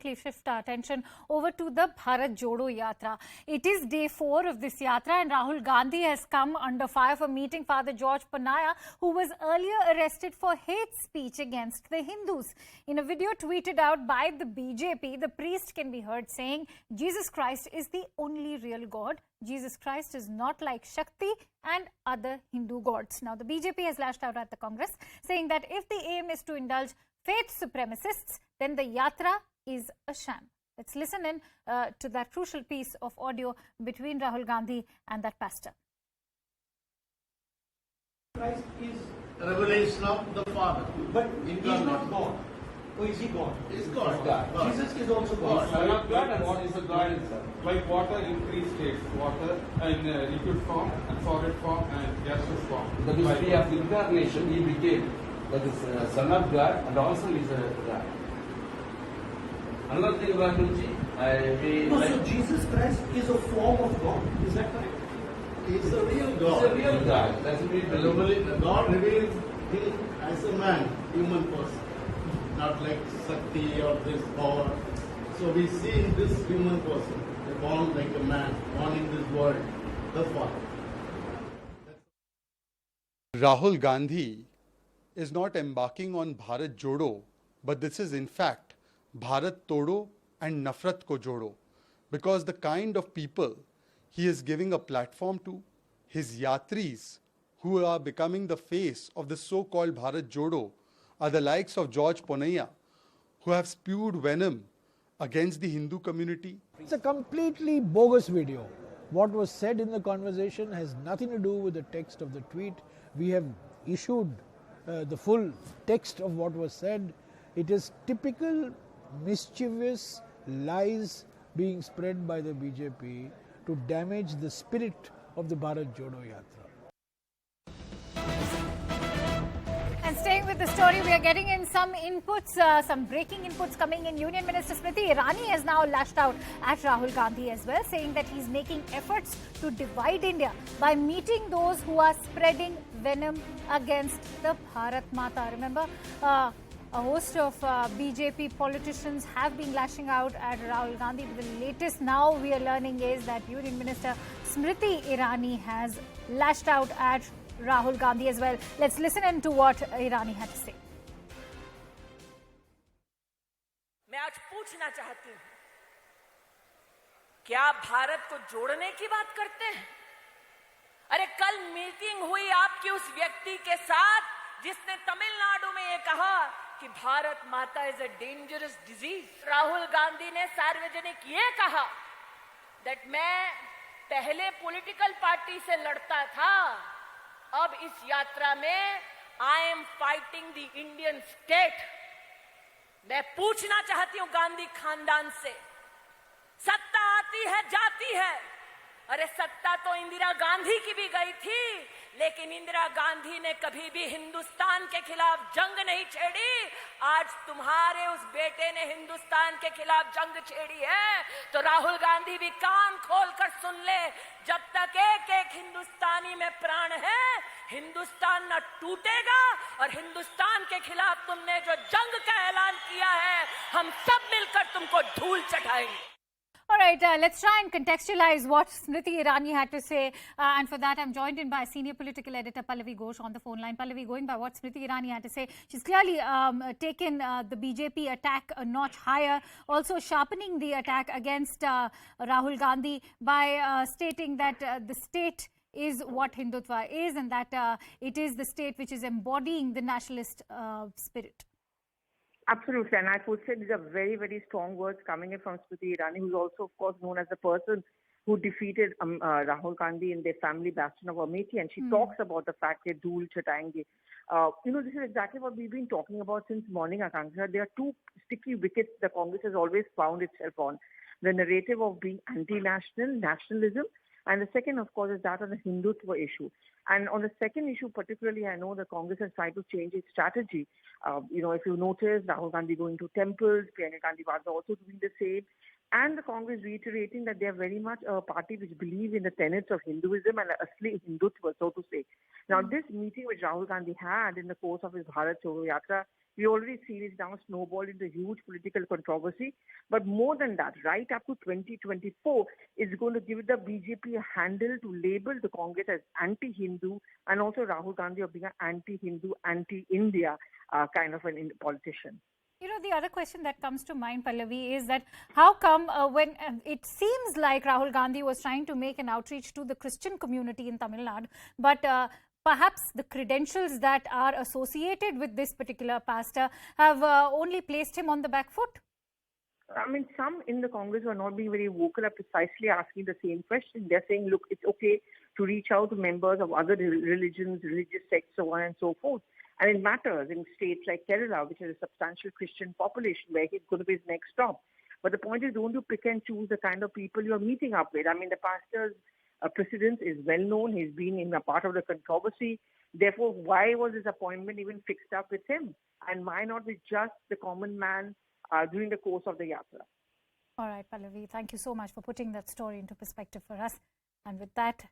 quickly shift our attention over to the Bharat Jodo Yatra. It is day 4 of this Yatra, and Rahul Gandhi has come under fire for meeting Father George Ponnaiah, who was earlier arrested for hate speech against the Hindus. In a video tweeted out by the BJP, the priest can be heard saying, "Jesus Christ is the only real God. Jesus Christ is not like Shakti and other Hindu gods." Now, the BJP has lashed out at the Congress, saying that if the aim is to indulge faith supremacists, then the Yatra is a sham. Let's listen in to that crucial piece of audio between Rahul Gandhi and that pastor. Christ is a revelation of the Father. But he is not God. Or is he God? He is God. God. Jesus is also God. Son of God, and what is the God itself? Like water in three states: water in liquid form, and solid form, and gaseous form. The mystery of incarnation, he became that is Son of God and also is a God. Another thing about So Jesus Christ is a form of God. Is that correct? He is a real God. He's a real God. That's what we believe. God reveals him as a man, human person, not like Shakti or this power. So we see in this human person, born like a man, born in this world, the Father. Rahul Gandhi is not embarking on Bharat Jodo, but this is in fact Bharat Todo and Nafrat Ko Jodo, because the kind of people he is giving a platform to, his yatris who are becoming the face of the so-called Bharat Jodo, are the likes of George Ponnaiah, who have spewed venom against the Hindu community. It's a completely bogus video. What was said in the conversation has nothing to do with the text of the tweet. We have issued the full text of what was said. It is typical mischievous lies being spread by the BJP to damage the spirit of the Bharat Jodo Yatra. And staying with the story, we are getting in some inputs, some breaking inputs coming in. Union Minister Smriti Irani has now lashed out at Rahul Gandhi as well, saying that he's making efforts to divide India by meeting those who are spreading venom against the Bharat Mata. Remember, a host of BJP politicians have been lashing out at Rahul Gandhi. But the latest now we are learning is that Union Minister Smriti Irani has lashed out at Rahul Gandhi as well. Let's listen in to what Irani had to say. मैं आज पूछना चाहती हूं, क्या भारत को जोड़ने की बात करते हैं? अरे कल मीटिंग हुई आपकी उस व्यक्ति के साथ जिसने तमिलनाडु में ये कहा कि भारत माता is a dangerous disease. Rahul Gandhi ने सार्वजनिक ये कहा दैट मैं पहले पॉलिटिकल पार्टी से लड़ता था, अब इस यात्रा में I am fighting the Indian state. मैं पूछना चाहती हूं गांधी खानदान से, सत्ता आती है जाती है, अरे सत्ता तो इंदिरा गांधी की भी गई थी, लेकिन इंदिरा गांधी ने कभी भी हिंदुस्तान के खिलाफ जंग नहीं छेड़ी। आज तुम्हारे उस बेटे ने हिंदुस्तान के खिलाफ जंग छेड़ी है, तो राहुल गांधी भी कान खोलकर सुन ले, जब तक एक एक हिंदुस्तानी में प्राण है, हिंदुस्तान न टूटेगा। और हिंदुस्तान के खिलाफ तुमने जो जंग का ऐलान किया है, हम सब मिलकर तुमको धूल चटाएंगे। All right, let's try and contextualize what Smriti Irani had to say. And for that, I'm joined in by senior political editor Pallavi Ghosh on the phone line. Pallavi, going by what Smriti Irani had to say, she's clearly taken the BJP attack a notch higher, also sharpening the attack against Rahul Gandhi by stating that the state is what Hindutva is, and that it is the state which is embodying the nationalist spirit. Absolutely, and I would say these are very, very strong words coming in from Smriti Irani, who's also, of course, known as the person who defeated Rahul Gandhi in their family bastion of Amethi, and she talks about the fact that Dhool Chataenge. This is exactly what we've been talking about since morning, Akanksha. There are two sticky wickets the Congress has always found itself on. The narrative of being anti-national, nationalism, and the second, of course, is that of the Hindutva issue. And on the second issue particularly, I know the Congress has tried to change its strategy. If you notice, Rahul Gandhi going to temples, Priyanka Gandhi Bharat also doing the same. And the Congress reiterating that they are very much a party which believes in the tenets of Hinduism and asli Hindutva, so to say. Now, this meeting which Rahul Gandhi had in the course of his Bharat Todo Yatra, we already see it now snowballed into huge political controversy. But more than that, right up to 2024, it's going to give the BJP a handle to label the Congress as anti-Hindu, and also Rahul Gandhi of being an anti-Hindu, anti-India kind of an politician. You know, the other question that comes to mind, Pallavi, is that how come when it seems like Rahul Gandhi was trying to make an outreach to the Christian community in Tamil Nadu, but perhaps the credentials that are associated with this particular pastor have only placed him on the back foot? I mean, some in the Congress were not being very vocal, are precisely asking the same question. They're saying, look, it's okay to reach out to members of other religions, religious sects, so on and so forth. And it matters in states like Kerala, which has a substantial Christian population, where he's going to be his next stop. But the point is, don't you pick and choose the kind of people you're meeting up with. I mean, the pastor's precedence is well known. He's been in a part of the controversy. Therefore, why was his appointment even fixed up with him? And why not with just the common man during the course of the yatra? All right, Pallavi, thank you so much for putting that story into perspective for us. And with that,